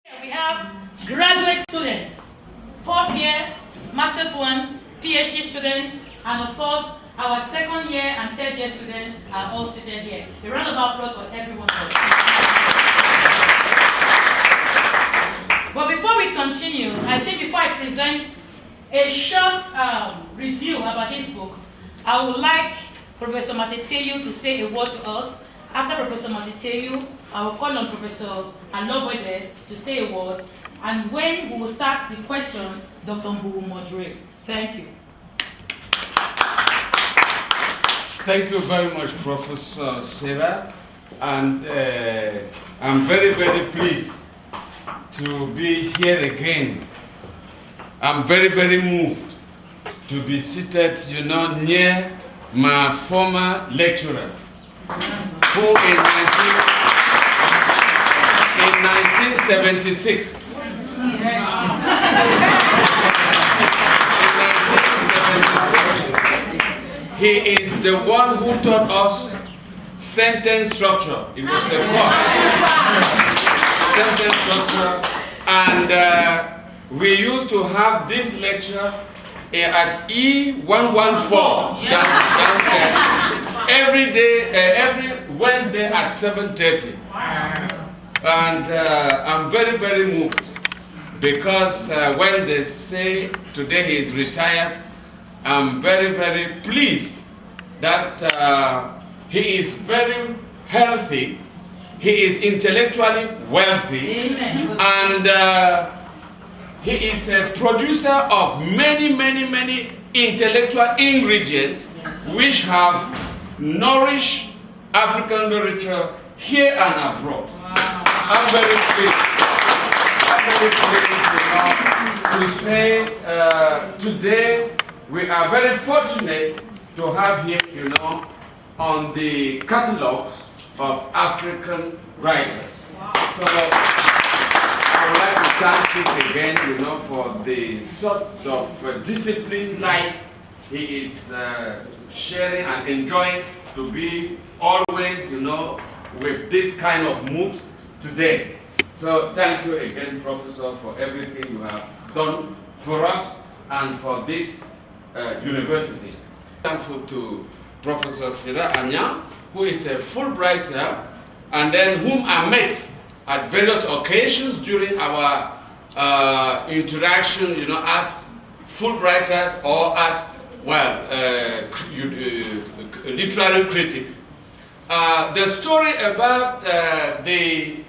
We have graduate students, fourth year, master's one, PhD students, and of course, our second year and third year students are all seated here. A round of applause for everyone. But before we continue, I think before I present a short review about this book, I would like Professor Mateteyu to say a word to us. After Professor Mateteyu, I will call on Professor Alobode to say a word. And when we will start the questions, Dr. Mbu will moderate. Thank you. Thank you very much, Professor Sarah. And I'm very, very pleased to be here again. I'm very, very moved to be seated, near my former lecturer, who in 1976, he is the one who taught us sentence structure. It was a course, sentence structure, and we used to have this lecture at E114 downstairs every day, every Wednesday at 7:30. And I'm very, very moved because when they say today he is retired, I'm very, very pleased that he is very healthy, he is intellectually wealthy, and he is a producer of many, many, many intellectual ingredients which have nourished African literature here and abroad. Wow. I'm very pleased to say today we are very fortunate to have him, on the catalogs of African writers. Wow. So I would like to thank him again, for the sort of disciplined life he is sharing and enjoying to be always, with this kind of mood today. So thank you again, Professor, for everything you have done for us and for this university. Thankful to Professor Sira Anya, who is a Fulbrighter, and then whom I met at various occasions during our interaction, as Fulbrighters or as, literary critics. The story about the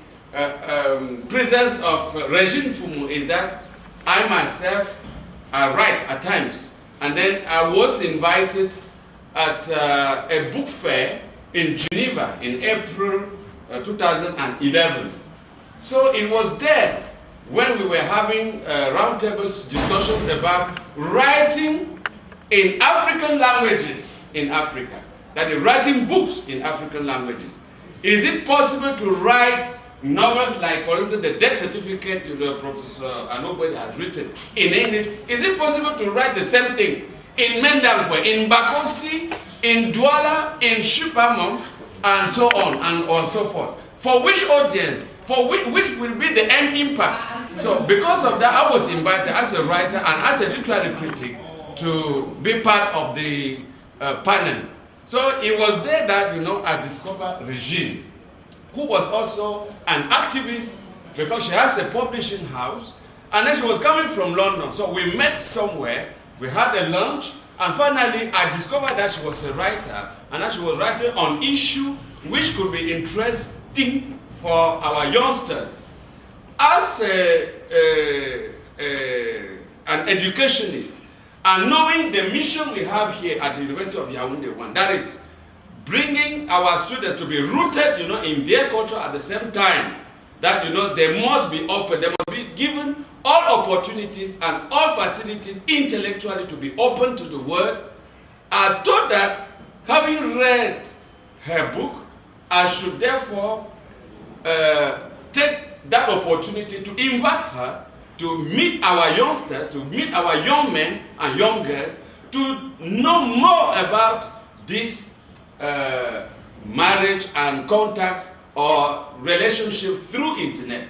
presence of Regine Mfoumou is that I myself write at times, and then I was invited at a book fair in Geneva in April 2011. So it was there when we were having roundtable discussions about writing in African languages in Africa. That is, writing books in African languages. Is it possible to write novels like, for instance, the death certificate Professor Anobode has written in English? Is it possible to write the same thing in Mendangwe, in Bakosi, in Douala, in Shupamon, and so on and so forth? For which audience? For which will be the end impact? So because of that, I was invited as a writer and as a literary critic to be part of the panel. So it was there that, I discovered Regine, who was also an activist because she has a publishing house, and then she was coming from London. So we met somewhere, we had a lunch, and finally I discovered that she was a writer, and that she was writing on issues which could be interesting for our youngsters. As an educationist, and knowing the mission we have here at the University of Yaounde I, that is bringing our students to be rooted, in their culture at the same time, that, they must be open, they must be given all opportunities and all facilities intellectually to be open to the world. I thought that having read her book, I should therefore take that opportunity to invite her to meet our youngsters, to meet our young men and young girls, to know more about this marriage and contact or relationship through internet.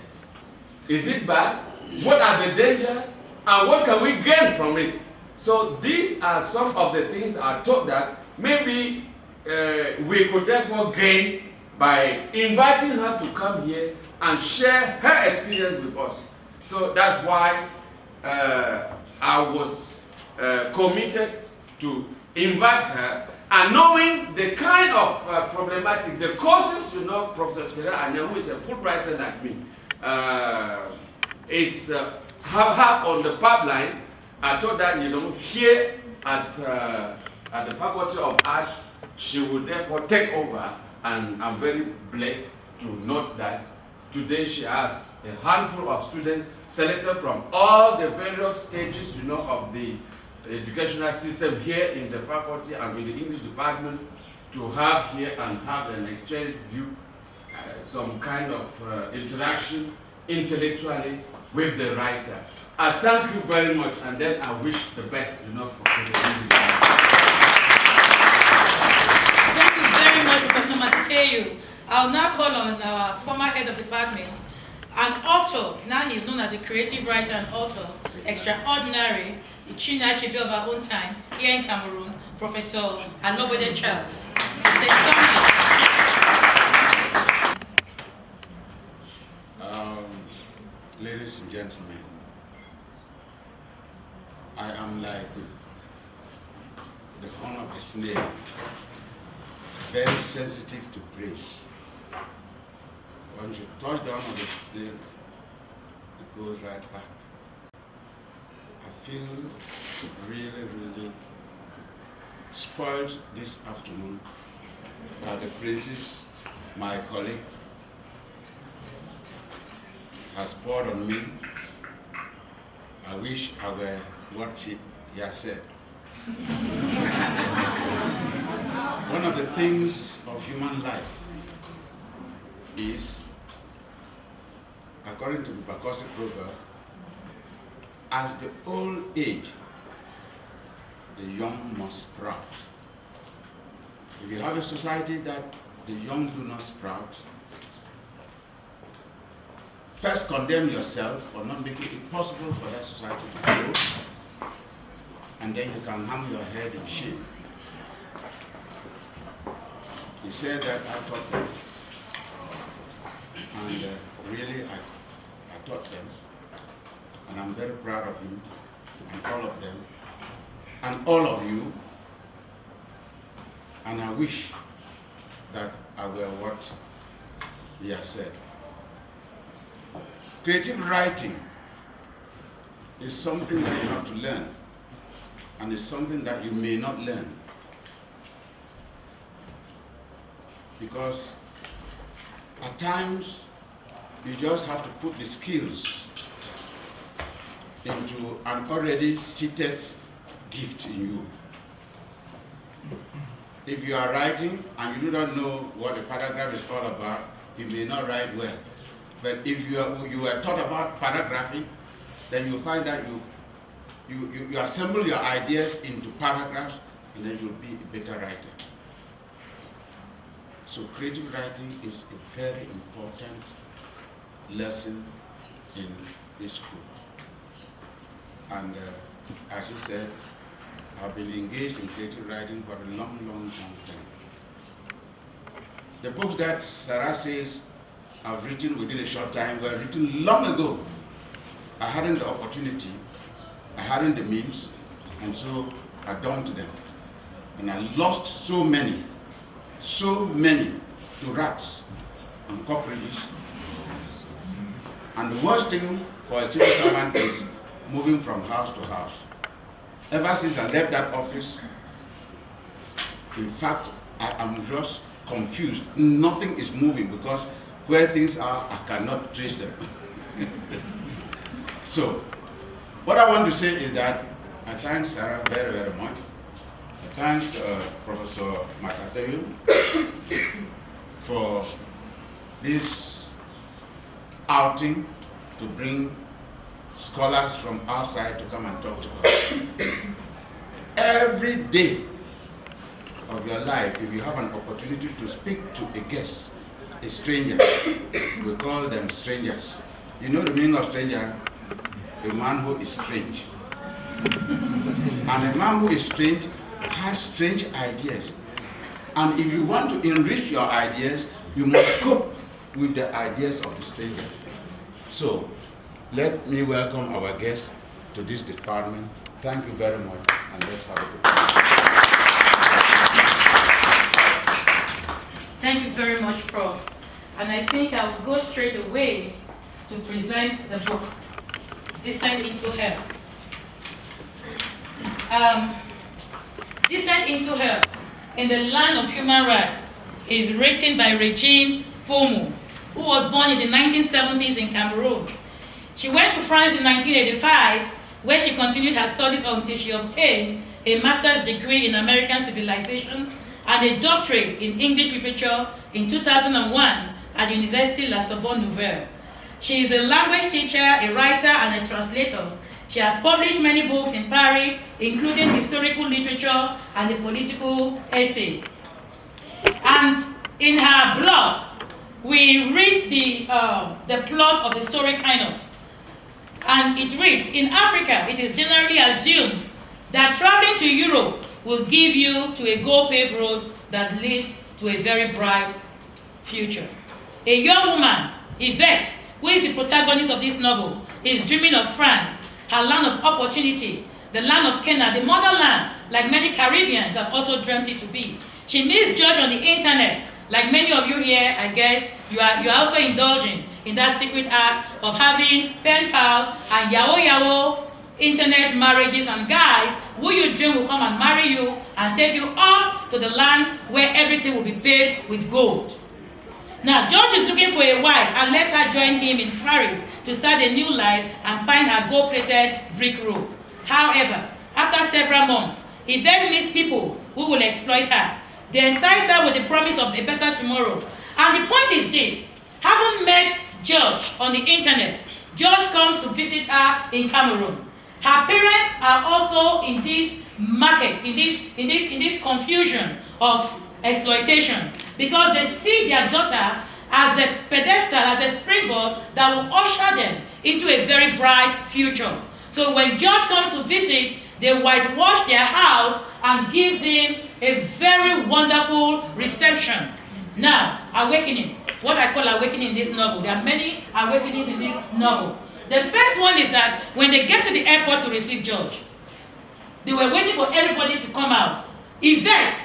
Is it bad? What are the dangers? And what can we gain from it? So these are some of the things I thought that maybe we could therefore gain by inviting her to come here and share her experience with us. So that's why I was committed to invite her, and knowing the kind of problematic, the causes, Professor Sarah Anya, who is a Fulbrighter like me, is have on the pipeline. I thought that, here at the Faculty of Arts, she would therefore take over, and I'm very blessed to note that today she has a handful of students selected from all the various stages, of the educational system here in the faculty and in the English department, to have here and have an exchange view, some kind of interaction intellectually with the writer. I thank you very much, and then I wish the best, for the English. Thank you very much, Professor Matthew. I'll now call on our former head of department, an author. Now he's known as a creative writer and author, extraordinary, the Chinachibi of our own time, here in Cameroon, Professor Alobode Charles. To say something. Ladies and gentlemen, I am like the horn of the snail, very sensitive to praise. When you touch down on the snail, it goes right back. I feel really spoiled this afternoon by the praises my colleague has poured on me. I wish I were what he has said. One of the things of human life is, according to the Bakosi proverb, as the old age, the young must sprout. If you have a society that the young do not sprout, first condemn yourself for not making it possible for that society to grow, and then you can hang your head in shame. He said that I taught them, and really I taught them, and I'm very proud of him and all of them and all of you, and I wish that I were what he has said. Creative writing is something that you have to learn, and it's something that you may not learn, because at times you just have to put the skills into an already seated gift in you. If you are writing and you do not know what a paragraph is all about, you may not write well. But if you are taught about paragraphing, then you find that you assemble your ideas into paragraphs, and then you'll be a better writer. So creative writing is a very important lesson in this school. And as you said, I've been engaged in creative writing for a long time. The books that Sarah says I've written within a short time were written long ago. I hadn't the opportunity, I hadn't the means, and so I dumped them. And I lost so many to rats and cockroaches. And the worst thing for a civil servant is moving from house to house. Ever since I left that office, in fact, I am just confused. Nothing is moving because where things are, I cannot trace them. So, what I want to say is that I thank Sarah very much. I thank Professor Matthew for this outing to bring scholars from outside to come and talk to us. Every day of your life, if you have an opportunity to speak to a guest, a stranger, we call them strangers. You know the meaning of stranger? A man who is strange. And a man who is strange has strange ideas. And if you want to enrich your ideas, you must cope with the ideas of the stranger. So, let me welcome our guest to this department. Thank you very much, and let's have a good time. Thank you very much, Prof. And I think I will go straight away to present the book, Descent into Hell. Descent into Hell in the Land of Human Rights is written by Regine Mfoumou, who was born in the 1970s in Cameroon. She went to France in 1985, where she continued her studies until she obtained a master's degree in American civilization and a doctorate in English literature in 2001 at the University La Sorbonne Nouvelle. She is a language teacher, a writer, and a translator. She has published many books in Paris, including historical literature and a political essay. And in her blog, we read the plot of the story kind of. And it reads, in Africa, it is generally assumed that traveling to Europe will give you to a gold-paved road that leads to a very bright future. A young woman, Yvette, who is the protagonist of this novel, is dreaming of France, her land of opportunity, the land of Canaan, the motherland, like many Caribbeans have also dreamt it to be. She meets George on the internet. Like many of you here, I guess, you are also indulging in that secret act of having pen pals and yao internet marriages and guys who you dream will come and marry you and take you off to the land where everything will be paid with gold. Now, George is looking for a wife and lets her join him in Paris to start a new life and find her gold-plated brick road. However, after several months, he then meets people who will exploit her. They entice her with the promise of a better tomorrow. And the point is this: having met George on the internet, George comes to visit her in Cameroon. Her parents are also in this market, in this confusion of exploitation, because they see their daughter as a pedestal, as a springboard that will usher them into a very bright future. So when George comes to visit, they whitewash their house and gives him a very wonderful reception. Now, awakening. What I call awakening in this novel. There are many awakenings in this novel. The first one is that when they get to the airport to receive George, they were waiting for everybody to come out. Yvette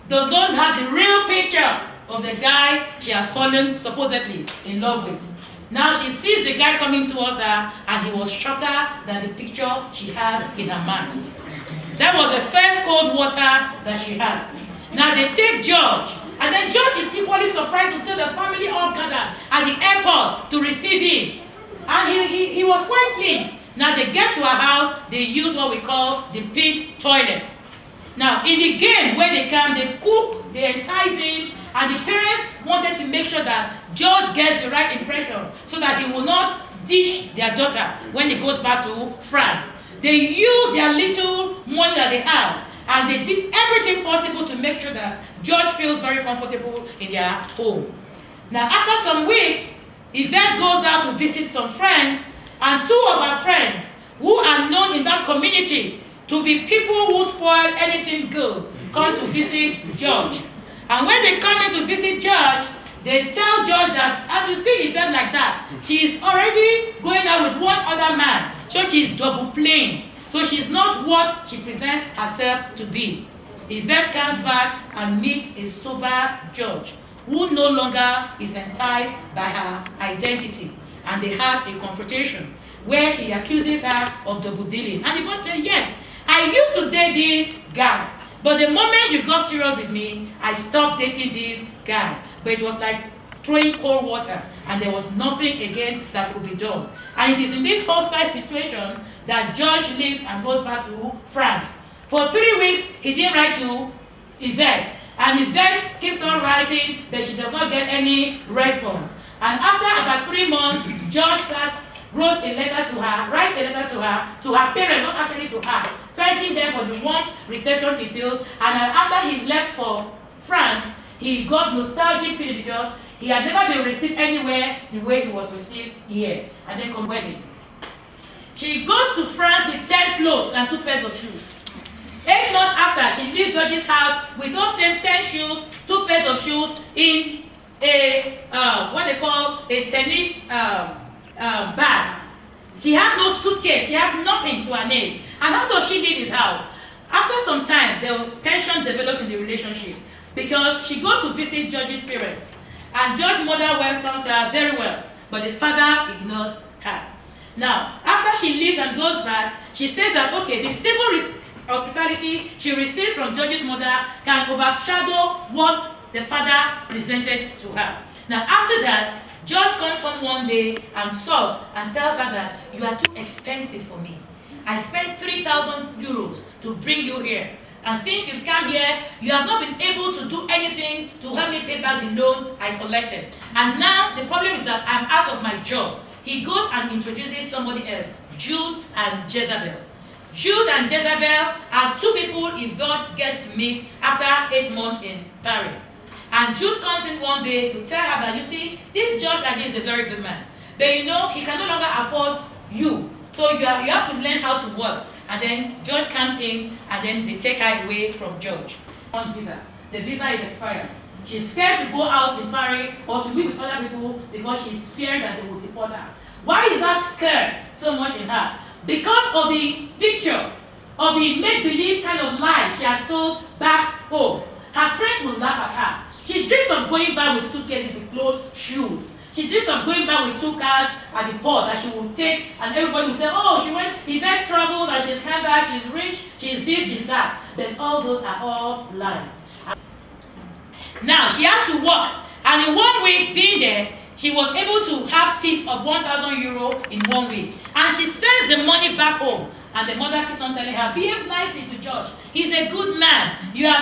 does not have the real picture of the guy she has fallen supposedly in love with. Now she sees the guy coming towards her, and he was shorter than the picture she has in her mind. That was the first cold water that she has. Now they take George, and then George is equally surprised to see the family all gathered at the airport to receive him. And he was quite pleased. Now they get to her house, they use what we call the pit toilet. Now in the game where they come, they cook, they entice him, and the parents wanted to make sure that George gets the right impression so that he will not dish their daughter when he goes back to France. They use their little money that they have, and they did everything possible to make sure that George feels very comfortable in their home. Now after some weeks, Yvette goes out to visit some friends, and two of her friends who are known in that community to be people who spoil anything good come to visit George. And when they come in to visit George, they tell George that as you see Yvette like that, she is already going out with one other man. So she is double playing. So she's not what she presents herself to be. Yvette comes back and meets a sober George, who no longer is enticed by her identity. And they had a confrontation where he accuses her of double dealing. And Yvette said, yes, I used to date this guy, but the moment you got serious with me, I stopped dating this guy. But it was like throwing cold water, and there was nothing again that could be done. And it is in this hostile situation that George leaves and goes back to France. For 3 weeks, he didn't write to Yvette, and Yvette keeps on writing, but she does not get any response. And after about 3 months, George writes a letter to her, to her parents, not actually to her, thanking them for the warm reception he feels. And after he left for France, he got nostalgic feeling because He had never been received anywhere the way he was received here. And then come wedding. She goes to France with 10 clothes and 2 pairs of shoes. 8 months after, she leaves George's house with those same 10 shoes, 2 pairs of shoes in a what they call a tennis bag. She had no suitcase. She had nothing to her name. And how does she leave his house? After some time, the tension develops in the relationship because she goes to visit George's parents. And George's mother welcomes her very well, but the father ignores her. Now, after she leaves and goes back, she says that, okay, the civil hospitality she receives from George's mother can overshadow what the father presented to her. Now, after that, George comes home one day and sulks and tells her that you are too expensive for me. I spent 3,000 euros to bring you here. And since you've come here, you have not been able to do anything to help me pay back the loan I collected. And now the problem is that I'm out of my job. He goes and introduces somebody else, Jude and Jezebel. Jude and Jezebel are 2 people Yvonne gets to meet after 8 months in Paris. And Jude comes in one day to tell her that, you see, this George is a very good man. But you know, he can no longer afford you. So you have to learn how to work. And then George comes in, and then they take her away from George on visa. The visa is expired. She's scared to go out in Paris or to be with other people because she's fearing that they will deport her. Why is that scared so much in her? Because of the picture of the make-believe kind of life she has told back home. Her friends will laugh at her. She dreams of going back with suitcases with clothes, shoes. She dreams of going back with 2 cars at the port that she will take, and everybody will say, oh, she went, Yvette traveled, and she's come back, she's rich, she's this, she's that. Then all those are all lies. Now, she has to work, and in 1 week being there, she was able to have tips of 1,000 euro in 1 week. And she sends the money back home. And the mother keeps on telling her, behave nicely to George. He's a good man. Your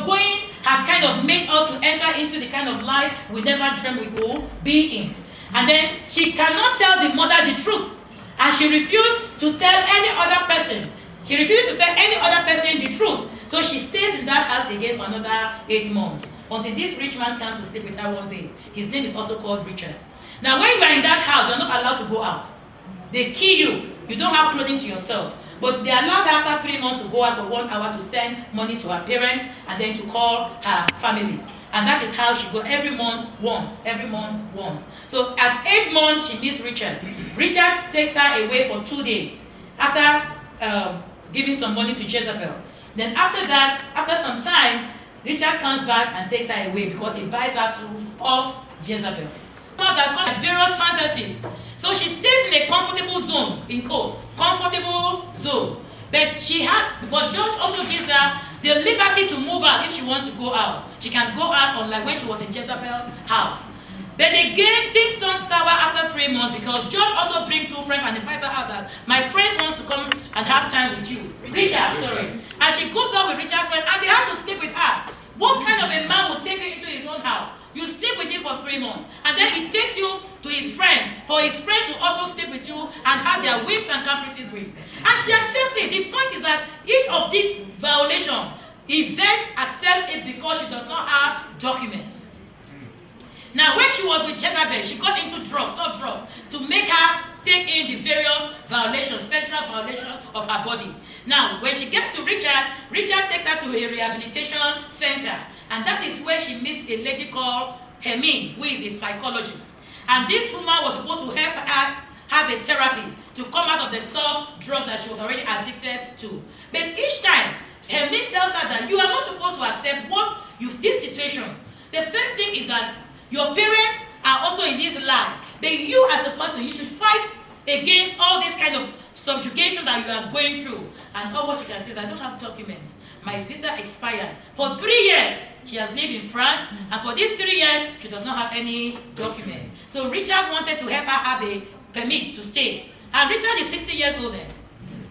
going has kind of made us to enter into the kind of life we never dreamed we will be in. And then she cannot tell the mother the truth. And she refused to tell any other person. She refused to tell any other person the truth. So she stays in that house again for another 8 months. Until this rich man comes to sleep with her one day. His name is also called Richard. Now when you are in that house, you are not allowed to go out. They kill you. You don't have clothing to yourself. But they allowed her after 3 months to go out for 1 hour to send money to her parents and then to call her family. And that is how she goes every month once. So at 8 months, she meets Richard. Richard takes her away for 2 days after giving some money to Jezebel. Then after that, after some time, Richard comes back and takes her away because he buys her off Jezebel. That come various fantasies. So she stays in a comfortable zone, in quote, comfortable zone. But George also gives her the liberty to move out if she wants to go out. She can go out unlike when she was in Jezebel's house. But again, things turn sour after 3 months because George also brings 2 friends and invites her out that my friends wants to come and have time with you. Richard, sorry. And she goes out with Richard's friend and they have to sleep with her. What kind of a man would take you into his own house? You sleep with him for 3 months, and then he takes you to his friends, for his friends to also sleep with you and have their whims and caprices with. And she accepts it. The point is that each of these violations, Yvette accepts it because she does not have documents. Now, when she was with Jezebel, she got into drugs to make her take in the various violations, sexual violations of her body. Now, when she gets to Richard, Richard takes her to a rehabilitation center. And that is where she meets a lady called Hermine, who is a psychologist. And this woman was supposed to help her have a therapy to come out of the soft drug that she was already addicted to. But each time, Hermine tells her that you are not supposed to accept this situation. The first thing is that your parents are also in this life. But you as a person, you should fight against all this kind of subjugation that you are going through. And all what she can say is, I don't have documents. My visa expired. For 3 years, she has lived in France, and for these 3 years, she does not have any document. So Richard wanted to help her have a permit to stay. And Richard is 60 years old then.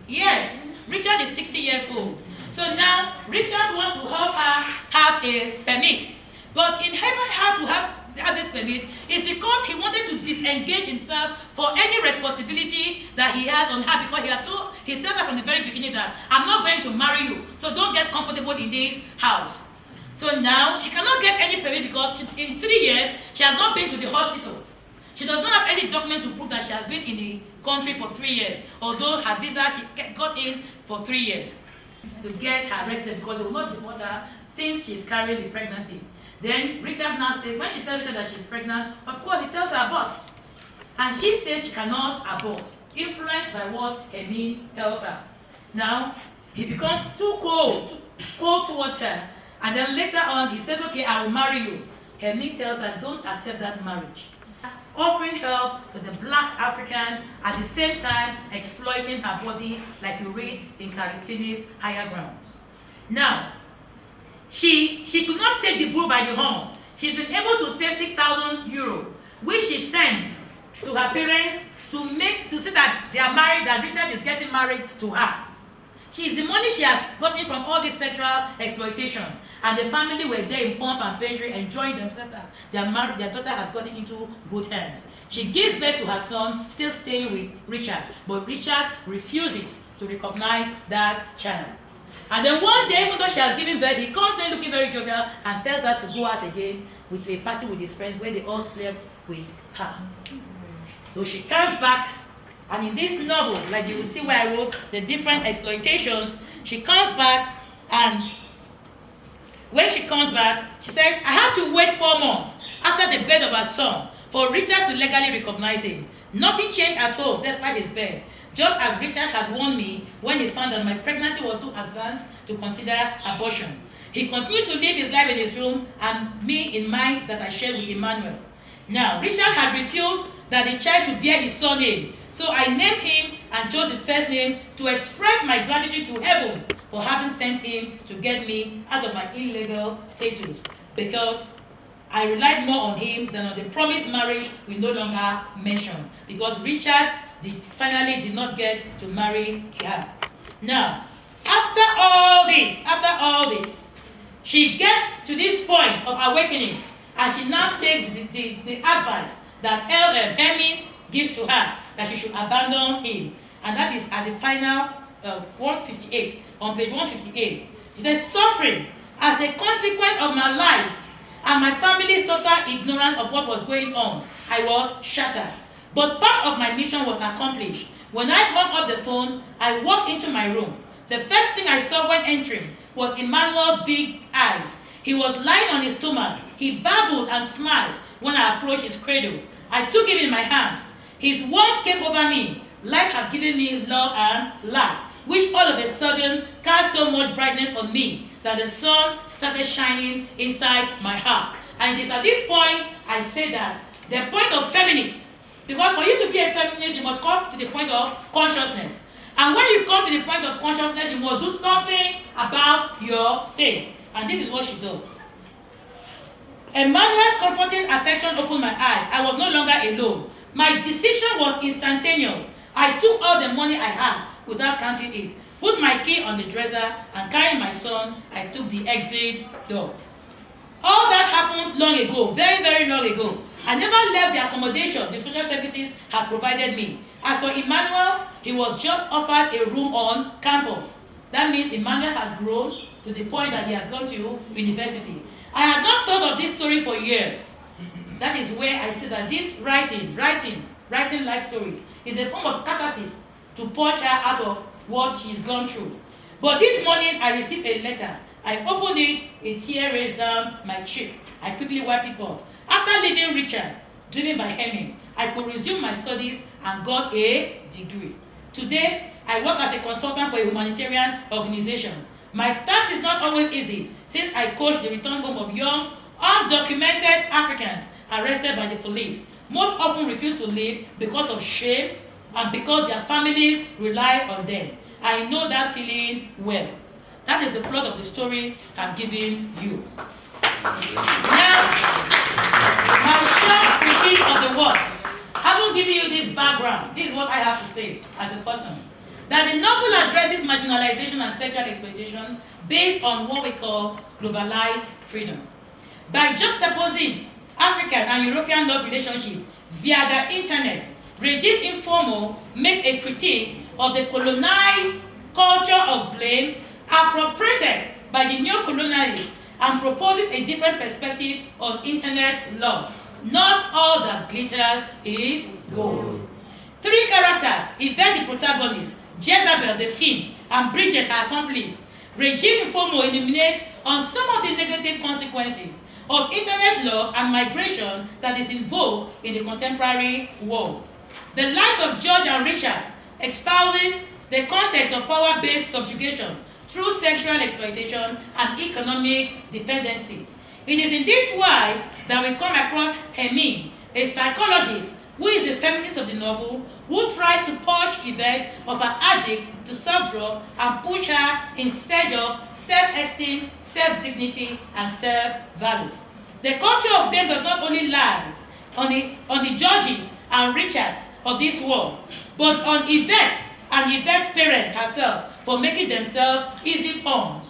Yes, Richard is 60 years old. So now, Richard wants to help her have a permit. But in helping her to have this permit is because he wanted to disengage himself for any responsibility that he has on her, because he tells her from the very beginning that I'm not going to marry you, so don't get comfortable in this house. So now she cannot get any permit because in 3 years she has not been to the hospital. She does not have any document to prove that she has been in the country for 3 years, although her visa she got in for 3 years to get her arrested because they will not deport her since she is carrying the pregnancy. Then Richard now says, when she tells Richard that she's pregnant, of course he tells her abort. And she says she cannot abort, influenced by what Hermine tells her. Now, he becomes too cold towards her. And then later on, he says, okay, I will marry you. Hermine tells her, don't accept that marriage. Offering help to the black African, at the same time exploiting her body, like you read in Carrie Phillips' Higher Grounds. Now, she could not take the bull by the horn. She's been able to save 6,000 euros, which she sends to her parents to see that they are married, that Richard is getting married to her. She is the money she has gotten from all this sexual exploitation. And the family were there in pomp and pageantry, enjoying themselves. Their daughter had gotten into good hands. She gives birth to her son, still staying with Richard. But Richard refuses to recognize that child. And then one day, even though she has given birth, he comes in looking very jovial and tells her to go out again with a party with his friends where they all slept with her. So she comes back, and in this novel, like you will see where I wrote the different exploitations, she comes back, and when she comes back, she said, I had to wait 4 months after the birth of her son for Richard to legally recognize him. Nothing changed at all despite his birth. Just as Richard had warned me when he found that my pregnancy was too advanced to consider abortion. He continued to live his life in his room and me in mine that I shared with Emmanuel. Now, Richard had refused that the child should bear his surname. So I named him and chose his first name to express my gratitude to heaven for having sent him to get me out of my illegal status, because I relied more on him than on the promised marriage we no longer mention, because Richard finally did not get to marry her. Now, after all this, she gets to this point of awakening, and she now takes the advice that Hermine gives to her, that she should abandon him. And that is at the final 158, on page 158. She says, suffering as a consequence of my lies and my family's total ignorance of what was going on, I was shattered. But part of my mission was accomplished. When I hung up the phone, I walked into my room. The first thing I saw when entering was Emmanuel's big eyes. He was lying on his stomach. He babbled and smiled when I approached his cradle. I took him in my hands. His warmth came over me. Life had given me love and light, which all of a sudden cast so much brightness on me that the sun started shining inside my heart. And it is at this point I say that the point of feminist, because for you to be a feminist, you must come to the point of consciousness. And when you come to the point of consciousness, you must do something about your state. And this is what she does. Emmanuel's comforting affection opened my eyes. I was no longer alone. My decision was instantaneous. I took all the money I had without counting it, put my key on the dresser, and carrying my son, I took the exit door. All that happened long ago, very, very long ago. I never left the accommodation the social services had provided me. As for Emmanuel, he was just offered a room on campus. That means Emmanuel had grown to the point that he has gone to university. I had not thought of this story for years. That is where I see that this writing life stories is a form of catharsis to push her out of what she's gone through. But this morning I received a letter. I opened it, a tear raced down my cheek. I quickly wiped it off. After leaving Richard, driven by Hermine, I could resume my studies and got a degree. Today, I work as a consultant for a humanitarian organization. My task is not always easy, since I coach the return home of young, undocumented Africans arrested by the police. Most often refuse to leave because of shame and because their families rely on them. I know that feeling well. That is the plot of the story I'm giving you. Now, my short critique of the work. Having given you this background, this is what I have to say as a person. That the novel addresses marginalization and sexual exploitation based on what we call globalized freedom. By juxtaposing African and European love relationship via the internet, Regine Mfoumou makes a critique of the colonized culture of blame appropriated by the neo-colonialists and proposes a different perspective on internet love. Not all that glitters is gold. 3 characters, Yvette the protagonist, Jezebel the pimp, and Bridget her accomplice. Regine Mfoumou illuminates on some of the negative consequences of internet love and migration that is in vogue in the contemporary world. The lives of George and Richard espouses the context of power-based subjugation through sexual exploitation and economic dependency. It is in this wise that we come across Hermine, a psychologist who is the feminist of the novel, who tries to purge Yvette of her addict to self-drug and push her in search of self-esteem, self-dignity, and self-value. The culture of blame does not only lie on the Georges and Richards of this world, but on Yvette's and Yvette's parents herself for making themselves easy pawns.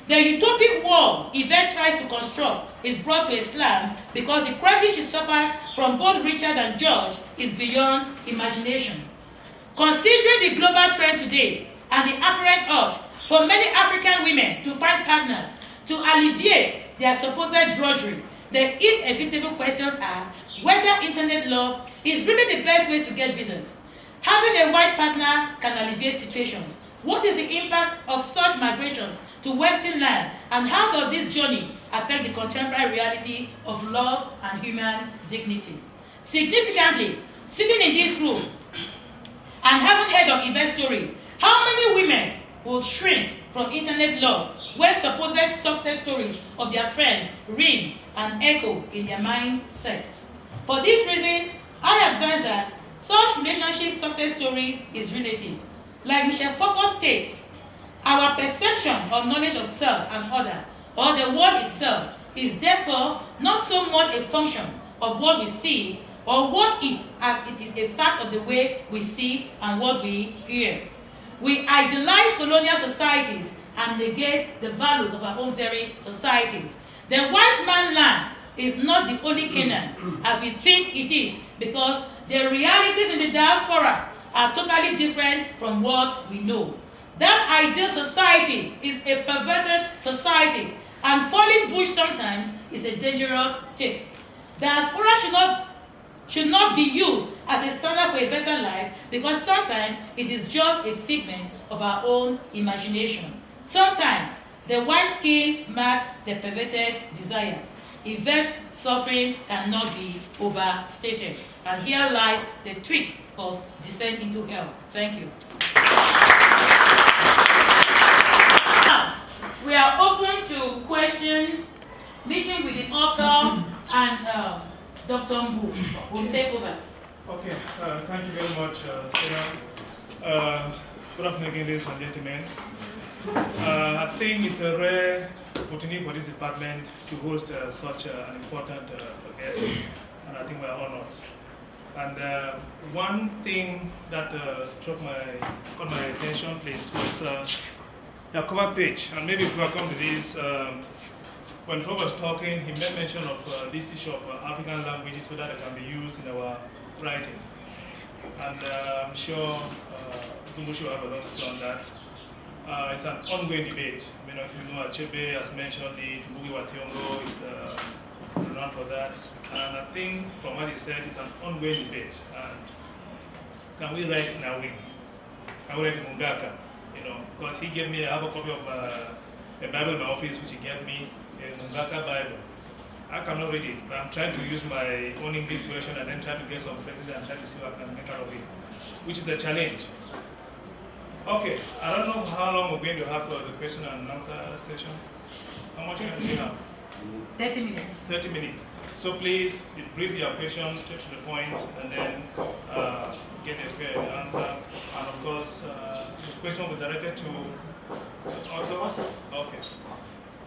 The utopic world Yvette tries to construct is brought to a slam because the credit she suffers from both Richard and George is beyond imagination. Considering the global trend today and the apparent urge for many African women to find partners to alleviate their supposed drudgery, the inevitable questions are whether internet love is really the best way to get visas. Having a white partner can alleviate situations. What is the impact of such migrations to Western land, and how does this journey affect the contemporary reality of love and human dignity? Significantly, sitting in this room and having heard of Yvette's story, how many women will shrink from internet love when supposed success stories of their friends ring and echo in their mindsets? For this reason, I advise that such relationship success story is relative. Like Michel Foucault states, our perception or knowledge of self and other, or the world itself, is therefore not so much a function of what we see or what is, as it is a fact of the way we see and what we hear. We idolize colonial societies and negate the values of our own very societies. The wise man land is not the only Canaan as we think it is, because the realities in the diaspora are totally different from what we know. That ideal society is a perverted society, and falling bush sometimes is a dangerous tip. Diaspora should not be used as a standard for a better life, because sometimes it is just a figment of our own imagination. Sometimes the white skin marks the perverted desires. Yvette's suffering cannot be overstated. And here lies the tricks of descent into hell. Thank you. Now, we are open to questions, meeting with the author and Dr. Mbu will take over. Okay, thank you very much, Sarah. Good afternoon, ladies and gentlemen. I think it's a rare opportunity for this department to host such an important guest, and I think we are honored. And one thing that caught my attention, please, was your cover page. And maybe if we come to this, when Paul was talking, he made mention of this issue of African languages, so that it can be used in our writing. And I'm sure Zumbu should have a lot to say on that. It's an ongoing debate. I mean, if you know, Achebe has mentioned it, Bugi Wationgo is renowned for that. And I think from what he said, it's an ongoing debate. And can we write in a wing? Can we write in Mungaka? You know, because he gave me, I have a copy of a Bible in my office, which he gave me, a Mungaka Bible. I cannot read it, but I'm trying to use my own English version and then try to get some places and try to see what I can make out of it, which is a challenge. Okay, I don't know how long we're going to have for the question and answer session. How much time do we have? 30 minutes. 30 minutes. So please brief your questions, straight to the point, and then get a fair answer. And of course, the question will be directed to the author. Okay.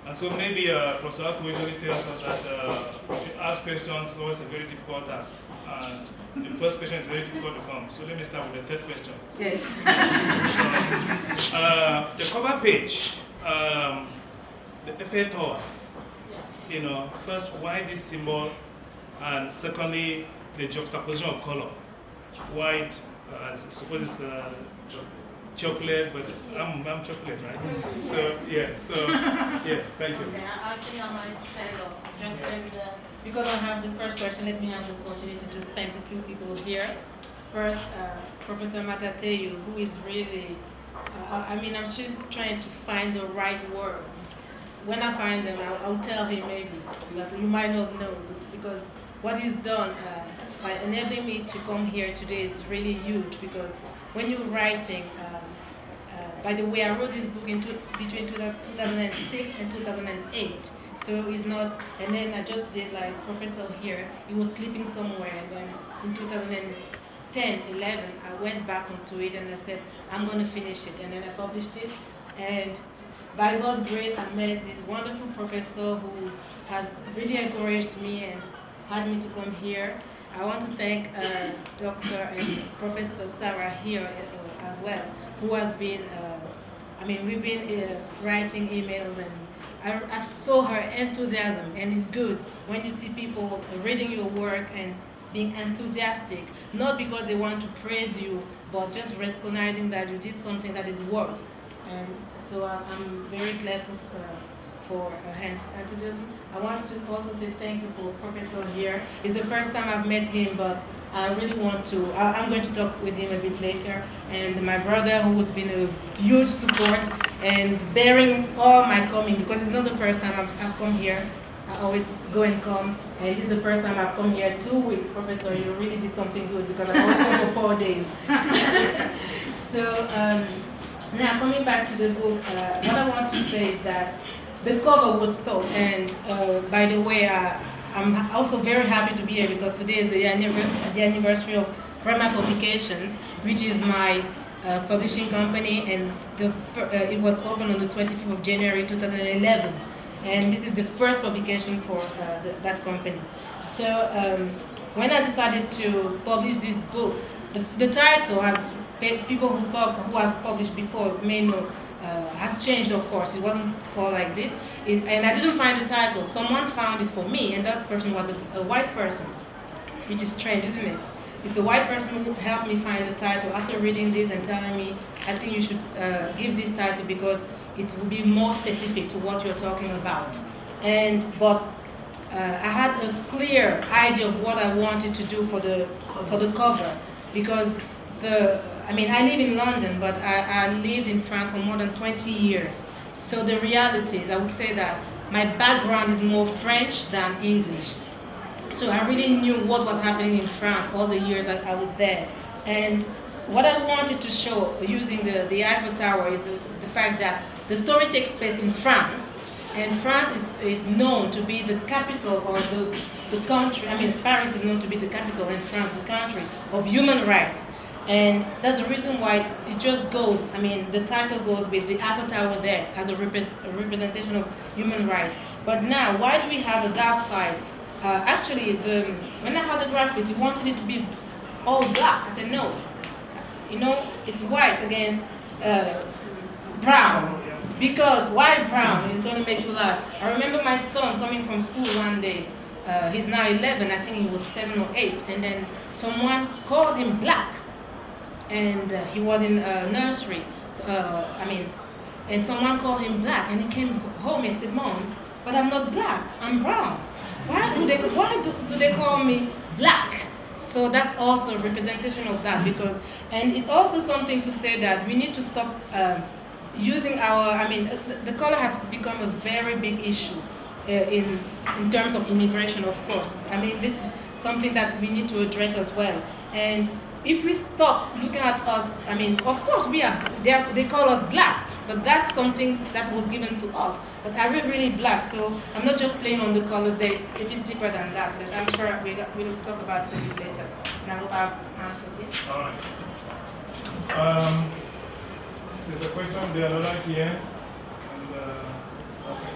And so maybe Professor Aku usually tells us that if you ask questions, it's always a very difficult task. And the first question is very difficult to come. So let me start with the third question. Yes. The cover page, the Eiffel Tower. You know, first, why this symbol? And secondly, the juxtaposition of color. White, I suppose it's chocolate, but I'm chocolate, right? So yeah, yes, thank you. Okay, I think I might stand up. Just because I have the first question, let me have the opportunity to thank a few people here. First, Professor Matateyu, who is really, I mean, I'm still trying to find the right words. When I find them, I'll tell him maybe, but you might not know, because what he's done by enabling me to come here today is really huge, because when you're writing, by the way, I wrote this book between 2006 and 2008, so it's not, and then I just did like Professor here, he was sleeping somewhere, and then in 2010, 11, I went back onto it and I said, I'm going to finish it, and then I published it, and by God's grace, I met this wonderful professor who has really encouraged me and had me to come here. I want to thank Dr. and Professor Sarah here as well, who has been, we've been writing emails, and I saw her enthusiasm, and it's good when you see people reading your work and being enthusiastic, not because they want to praise you, but just recognizing that you did something that is worth. And so I'm very glad for her enthusiasm. I want to also say thank you for Professor here. It's the first time I've met him, but I really want to, I'm going to talk with him a bit later. And my brother, who has been a huge support and bearing all my coming, because it's not the first time I've come here. I always go and come, and this is the first time I've come here 2 weeks. Professor, you really did something good, because I always come for 4 days. So, now, coming back to the book, what I want to say is that the cover was thought, and by the way, I'm also very happy to be here because today is the anniversary of Rama Publications, which is my publishing company, and it was opened on the 25th of January 2011, and this is the first publication for that company. So when I decided to publish this book, the title has people who have published before may know has changed, of course. It wasn't called like this. And I didn't find the title. Someone found it for me, and that person was a white person, which is strange, isn't it? It's a white person who helped me find the title after reading this and telling me, I think you should give this title because it will be more specific to what you're talking about. But I had a clear idea of what I wanted to do for the cover, because I live in London, but I lived in France for more than 20 years. So the reality is, I would say that my background is more French than English. So I really knew what was happening in France all the years that I was there. And what I wanted to show using the Eiffel Tower is the fact that the story takes place in France. And France is known to be the capital, or the country, Paris is known to be the capital in France, the country of human rights. And that's the reason why it just goes, the title goes with the Eiffel Tower there as a representation of human rights. But now, why do we have a dark side? Actually, when I had the graphics, he wanted it to be all black. I said, no. It's white against brown. Because why brown is going to make you laugh. I remember my son coming from school one day. He's now 11, I think he was 7 or 8. And then someone called him black. And he was in nursery, and someone called him black, and he came home and said, Mom, but I'm not black, I'm brown. Why do they call me black? So that's also a representation of that, and it's also something to say that we need to stop using the color has become a very big issue in terms of immigration, of course. This is something that we need to address as well. And if we stop looking at us, of course they call us black, but that's something that was given to us. But are we really black? So I'm not just playing on the colors there, it's a bit deeper than that, but I'm sure we'll talk about it a bit later. And I hope I've answered it. All right. There's a question there, another here. And, okay.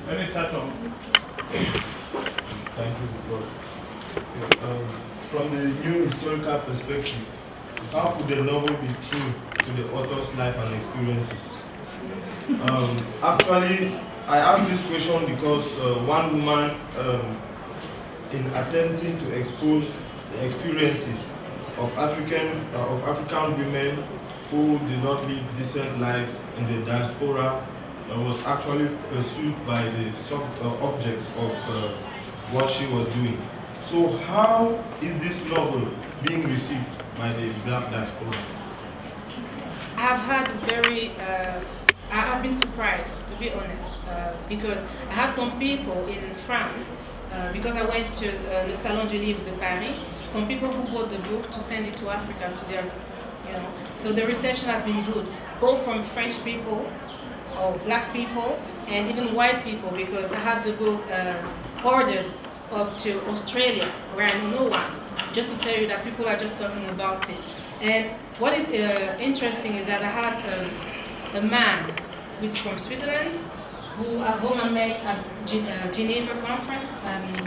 Let me start from. Thank you, Prof. From the new historical perspective, how could the novel be true to the author's life and experiences? Actually, I asked this question because one woman, in attempting to expose the experiences of African women who did not live decent lives in the diaspora was actually pursued by the objects of what she was doing. So how is this novel being received by the black diaspora? I've been surprised, to be honest, because I had some people in France, because I went to the Salon du Livre de Paris, some people who bought the book to send it to Africa, to their, so the reception has been good, both from French people, or black people, and even white people, because I had the book ordered up to Australia, where I know no one, just to tell you that people are just talking about it. And what is interesting is that I had a man who is from Switzerland, whom I met at Geneva conference,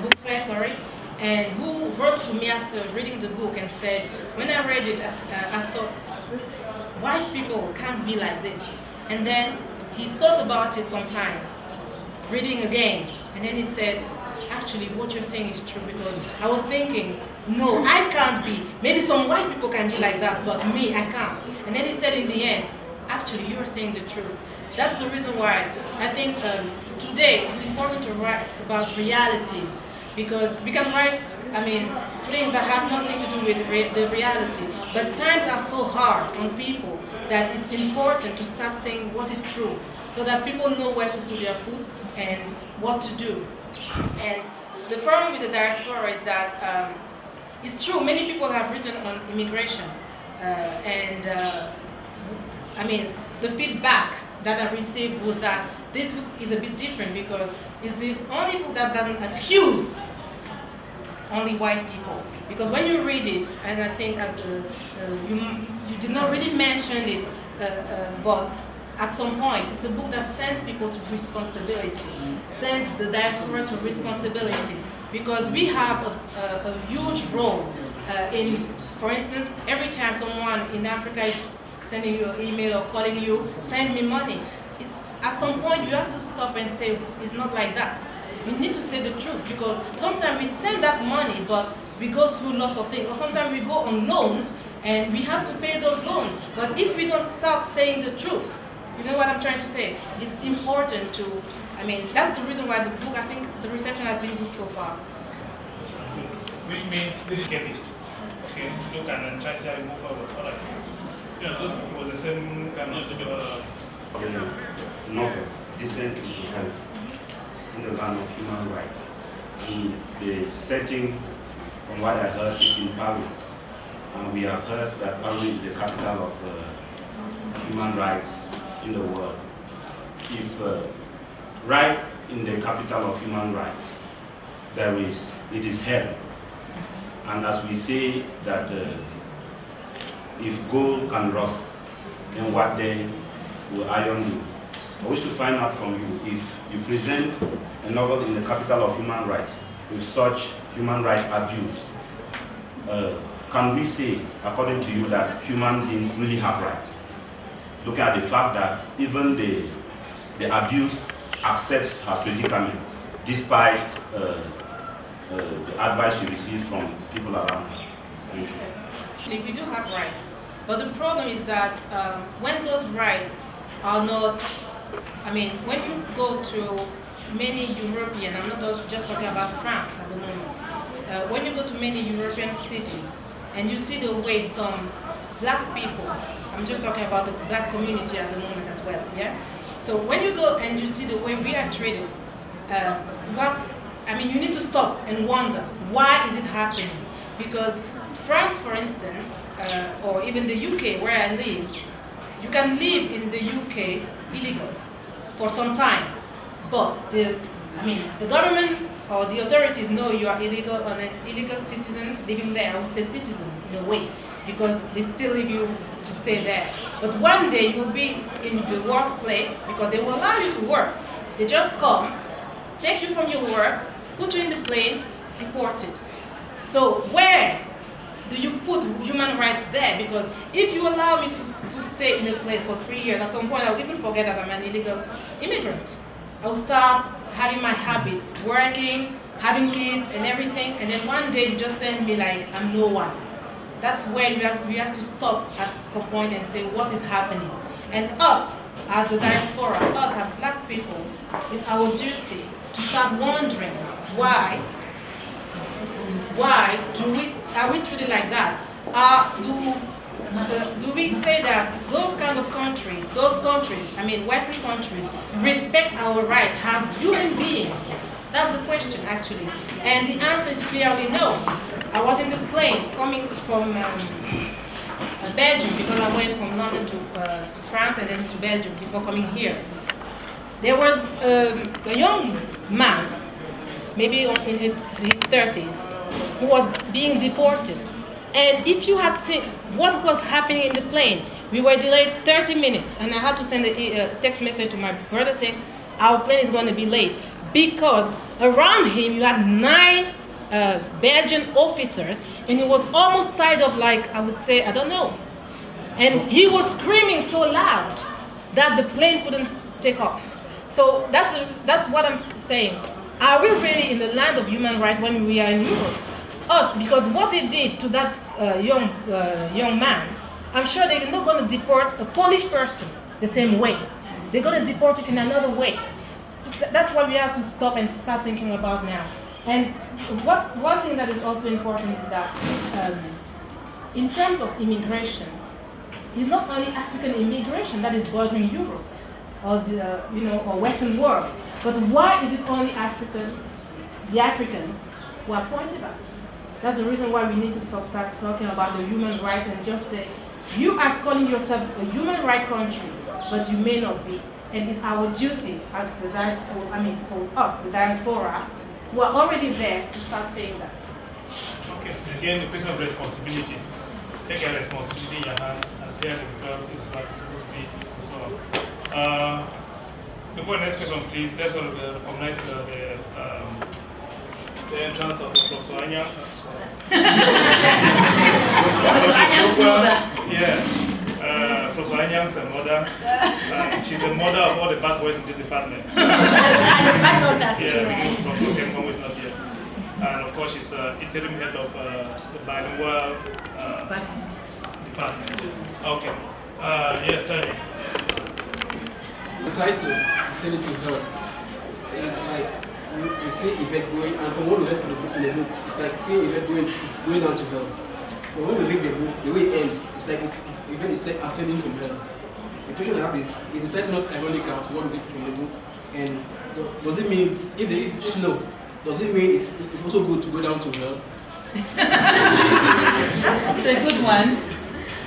book fair, sorry, and who wrote to me after reading the book and said, when I read it, I thought, white people can't be like this. And then he thought about it some time, reading again, and then he said, actually what you're saying is true, because I was thinking, no, I can't be. Maybe some white people can be like that, but me, I can't. And then he said in the end, actually you are saying the truth. That's the reason why I think today it's important to write about realities, because we can write, things that have nothing to do with the reality. But times are so hard on people that it's important to start saying what is true, so that people know where to put their foot and what to do. And the problem with the diaspora is that it's true, many people have written on immigration, the feedback that I received was that this book is a bit different, because it's the only book that doesn't accuse only white people. Because when you read it, and I think you did not really mention it, but at some point, it's a book that sends people to responsibility, sends the diaspora to responsibility, because we have a huge role in, for instance, every time someone in Africa is sending you an email or calling you, send me money. At some point, you have to stop and say, it's not like that. We need to say the truth, because sometimes we send that money, but we go through lots of things, or sometimes we go on loans, and we have to pay those loans. But if we don't start saying the truth, you know what I'm trying to say? It's important to, that's the reason why the book, I think the reception has been good so far. That's good. Which means this is chemist. Okay, look and try to move forward. All right. Those was the same kind of novel, Descent into Hell, in the land of human rights. And the setting, from what I heard, is in Paris. And we have heard that Paris is the capital of human rights in the world. If right in the capital of human rights, it is hell. And as we say that if gold can rust, then what then will iron do? I wish to find out from you, if you present a novel in the capital of human rights with such human rights abuse, can we say, according to you, that human beings really have rights? Looking at the fact that even the abused accepts her predicament, despite the advice she receives from people around her. Thank you. We do have rights, but the problem is that when those rights are not, when you go to many European, I'm not just talking about France at the moment, when you go to many European cities and you see the way some black people, I'm just talking about the black community at the moment as well, yeah? So when you go and you see the way we are treated, you need to stop and wonder, why is it happening? Because France, for instance, or even the UK where I live, you can live in the UK illegal for some time, but the government or the authorities know you are illegal or an illegal citizen living there. I would say citizen in a way, because they still leave you to stay there. But one day you'll be in the workplace, because they will allow you to work. They just come, take you from your work, put you in the plane, deport it. So where do you put human rights there? Because if you allow me to stay in a place for 3 years, at some point I'll even forget that I'm an illegal immigrant. I'll start having my habits, working, having kids and everything, and then one day you just send me like I'm no one. that's where we have to stop at some point and say what is happening. And us, as the diaspora, us as black people, it's our duty to start wondering why are we treated like that? Do we say that those kind of countries, I mean Western countries, respect our rights as human beings? That's the question, actually. And the answer is clearly no. I was in the plane coming from Belgium, because I went from London to France and then to Belgium before coming here. There was a young man, maybe in his 30s, who was being deported. And if you had seen what was happening in the plane, we were delayed 30 minutes, and I had to send a text message to my brother saying, our plane is going to be late. Because around him, you had 9 Belgian officers, and he was almost tied up like, I would say, I don't know. And he was screaming so loud that the plane couldn't take off. So that's what I'm saying. Are we really in the land of human rights when we are in Europe? Us, because what they did to that young man, I'm sure they're not going to deport a Polish person the same way. They're going to deport it in another way. That's what we have to stop and start thinking about now. And one thing that is also important is that in terms of immigration, it's not only African immigration that is bothering Europe or the or Western world, but why is it only the Africans who are pointed at? That's the reason why we need to stop talking about the human rights and just say, you are calling yourself a human rights country, but you may not be. And it's our duty as for us, the diaspora, who are already there, to start saying that. Okay, again, the question of responsibility. Take your responsibility in your hands and tell the girl this is what it's supposed to be, and so on. Before the next question, please, let's all recognize the entrance of Professor Anya. Professor Anya's mother. She's the mother of all the bad boys in this department. I know that's true. Professor Kempo is not here. And of course, she's interim head of the bilingual department. Okay. Yes, tell me. The title, Send It to Her, is like you see Yvette going, and from what we read to the book in the book, it's like seeing Yvette going down to hell. But when we read the book, the way it ends, it's like Yvette is ascending from hell. The question I have is the title not ironical to what we read from the book? And does it mean, if no, does it mean it's also good to go down to hell? That's a good one.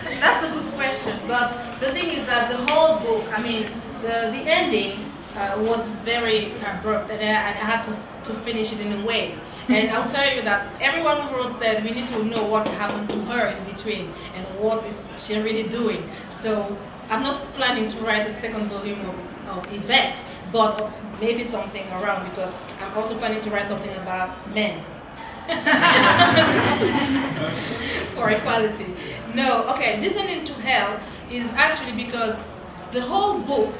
That's a good question. But the thing is that the whole book, I mean, the ending was very abrupt, and I had to finish it in a way. And I'll tell you that everyone who wrote said we need to know what happened to her in between and what is she really doing. So I'm not planning to write a second volume of Yvette, but maybe something around, because I'm also planning to write something about men. For equality. No, okay, Descending to Hell is actually because the whole book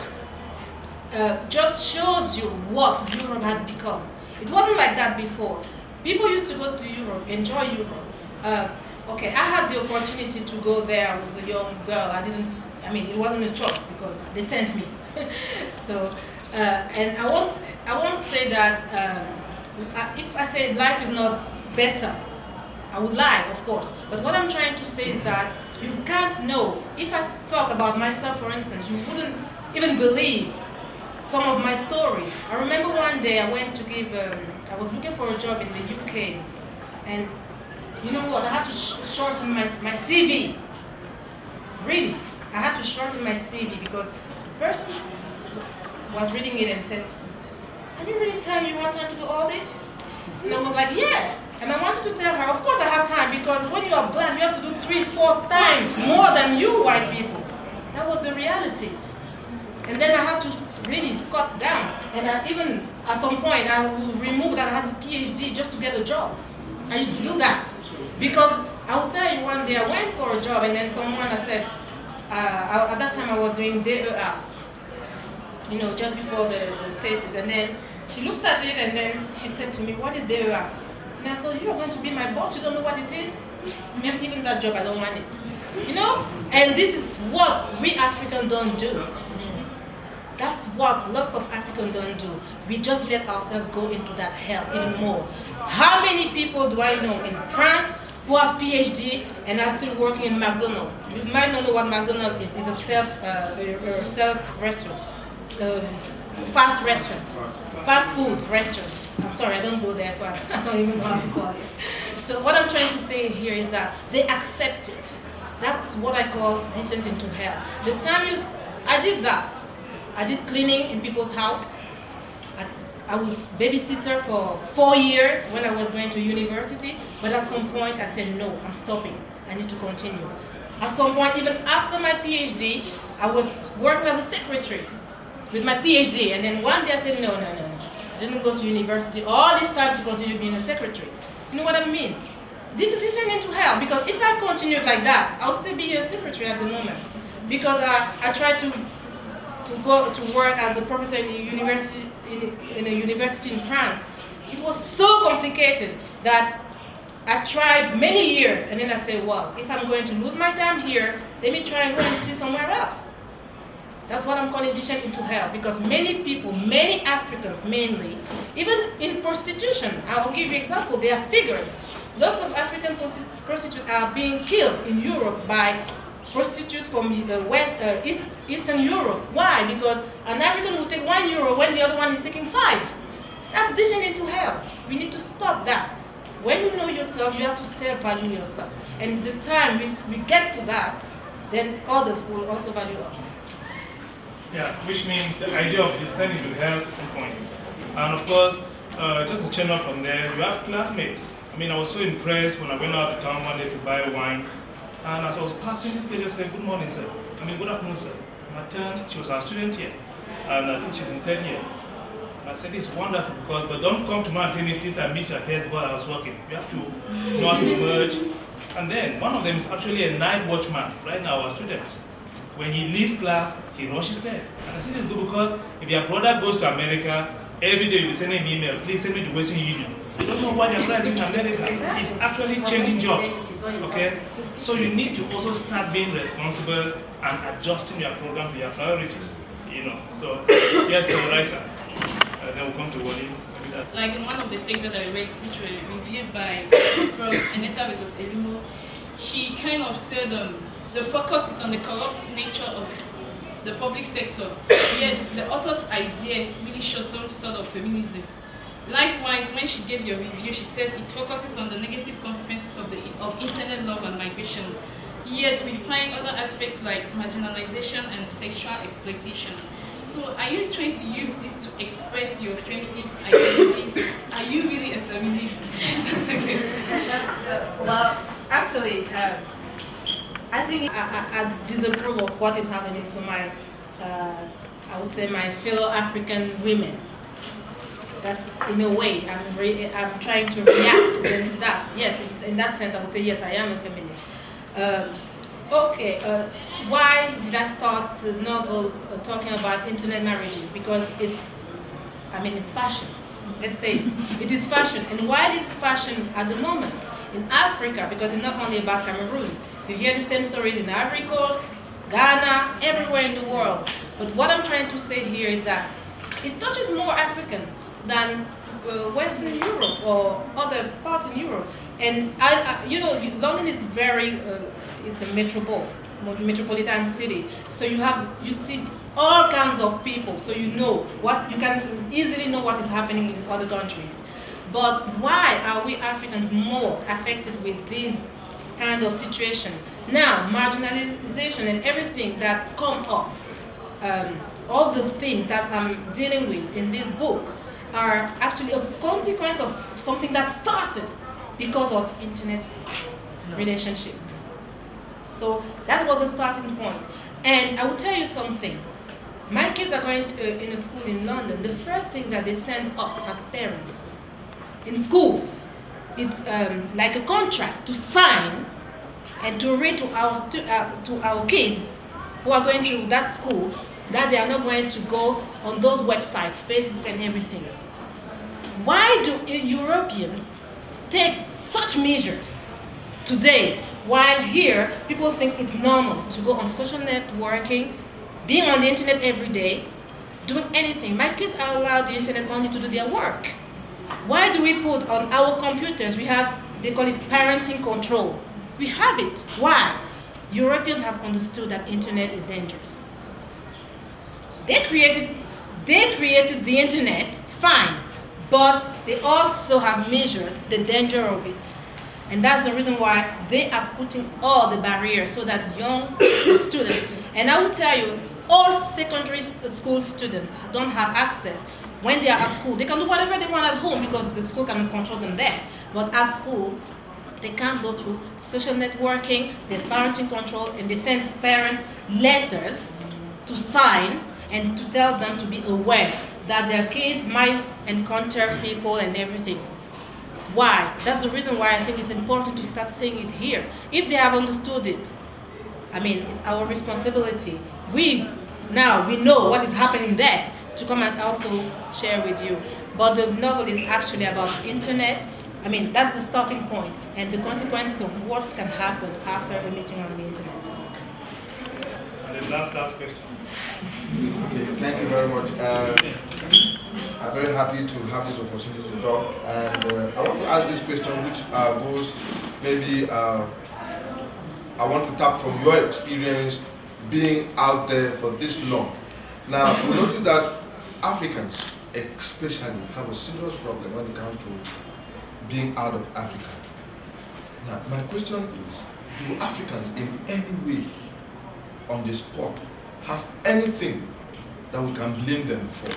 just shows you what Europe has become. It wasn't like that before. People used to go to Europe, enjoy Europe. Okay, I had the opportunity to go there. I was a young girl. It wasn't a choice because they sent me. So, and I won't say that if I say life is not better, I would lie, of course. But what I'm trying to say is that you can't know. If I talk about myself, for instance, you wouldn't even believe some of my stories. I remember one day I went to I was looking for a job in the UK, and you know what? I had to shorten my CV. Really, I had to shorten my CV because the person was reading it and said, "Can you really tell me you have time to do all this?" And I was like, "Yeah." And I wanted to tell her, of course I have time, because when you are black, you have to do 3-4 times more than you white people. That was the reality. And then I had to really cut down. And even at some point, I would remove that I had a PhD just to get a job. I used to do that. Because I will tell you, one day I went for a job, and then someone said, at that time I was doing DEA, just before the thesis. And then she looked at it, and then she said to me, "What is DEA?" And I thought, "You are going to be my boss, you don't know what it is?" even that job, I don't want it. You know? And this is what we Africans don't do. That's what lots of Africans don't do. We just let ourselves go into that hell even more. How many people do I know in France who have PhD and are still working in McDonald's? You might not know what McDonald's is. It's a self restaurant, fast restaurant, fast food restaurant. I'm sorry, I don't go there, so I don't even know how to call it. So what I'm trying to say here is that they accept it. That's what I call descent into hell. The time I did that. I did cleaning in people's house. I was babysitter for 4 years when I was going to university, but at some point I said, no, I'm stopping. I need to continue. At some point, even after my PhD, I was working as a secretary with my PhD, and then one day I said, no. I didn't go to university all this time to continue being a secretary. You know what I mean? This is turning into hell, because if I continued like that, I'll still be a secretary at the moment. Because I tried to go to work as a professor in a university in France. It was so complicated that I tried many years, and then I said, well, if I'm going to lose my time here, let me try and go and see somewhere else. That's what I'm calling descent into hell, because many people, many Africans mainly, even in prostitution, I'll give you an example, there are figures. Lots of African prostitutes are being killed in Europe by prostitutes from Eastern Europe. Why? Because an African will take €1 when the other one is taking 5. That's descent into hell. We need to stop that. When you know yourself, you have to self-value yourself. And the time we get to that, then others will also value us. Yeah, which means the idea of descending to hell is the point. And of course, just to channel from there, you have classmates. I mean, I was so impressed when I went out to town one day to buy wine. And as I was passing this lady, I said, good morning, sir. I mean, good afternoon, sir. And I turned, she was our student here. And I think she's in 3rd year. And I said, this is wonderful, but don't come to me and tell me, please, I missed your test while I was working. You have to know how to merge. And then, one of them is actually a night watchman, right now, our student. When he leaves class, he rushes there. And I said, it's good because if your brother goes to America, every day you'll be sending an email, please send me to Western Union. You don't know what your brother is doing in America. He's actually changing jobs. Okay? So you need to also start being responsible and adjusting your program to your priorities. You know. So yes, Raisa. Then we'll come to Wally. Like in one of the things that I read, which were reviewed by Prof. Aneta versus Elimo, she kind of said the focus is on the corrupt nature of the public sector, yet the author's ideas really showed some sort of feminism. Likewise, when she gave your review, she said it focuses on the negative consequences of internet love and migration. Yet we find other aspects like marginalization and sexual exploitation. So are you trying to use this to express your feminist identities? Are you really a feminist? Well, actually, I think I disapprove of what is happening to my, I would say, my fellow African women. That's in a way I'm trying to react against that. Yes, in that sense, I would say yes, I am a feminist. Why did I start the novel talking about internet marriages? Because it's fashion. Let's say it is fashion. And why is fashion at the moment in Africa? Because it's not only about Cameroon. You hear the same stories in Ivory Coast, Ghana, everywhere in the world. But what I'm trying to say here is that it touches more Africans than Western Europe or other parts in Europe. And London is it's a metropolitan city. So you see all kinds of people. So you can easily know what is happening in other countries. But why are we Africans more affected with this kind of situation? Now, marginalization and everything that come up, all the things that I'm dealing with in this book are actually a consequence of something that started because of internet relationship. So that was the starting point. And I will tell you something. My kids are going in a school in London. The first thing that they send us as parents in schools, it's like a contract to sign and to read to our kids who are going to that school that they are not going to go on those websites, Facebook and everything. Why do Europeans take such measures today. While here, people think it's normal to go on social networking, being on the internet every day, doing anything. My kids are allowed the internet only to do their work. Why do we put on our computers, we have, they call it parenting control. We have it. Why? Europeans have understood that internet is dangerous. They created the internet, fine, but they also have measured the danger of it. And that's the reason why they are putting all the barriers so that young students, and I will tell you, all secondary school students don't have access. When they are at school, they can do whatever they want at home because the school cannot control them there. But at school, they can't go through social networking, there's parenting control, and they send parents letters to sign and to tell them to be aware that their kids might encounter people and everything. Why? That's the reason why I think it's important to start saying it here. If they have understood it, I mean, it's our responsibility. We know what is happening there to come and also share with you. But the novel is actually about internet. I mean, that's the starting point and the consequences of what can happen after a meeting on the internet. And the last question. Okay, thank you very much. I'm very happy to have this opportunity to talk, and I want to ask this question, which goes maybe I want to tap from your experience being out there for this long. Now, we notice that Africans, especially, have a serious problem when it comes to being out of Africa. Now, my question is, do Africans in any way, on the spot, have anything that we can blame them for,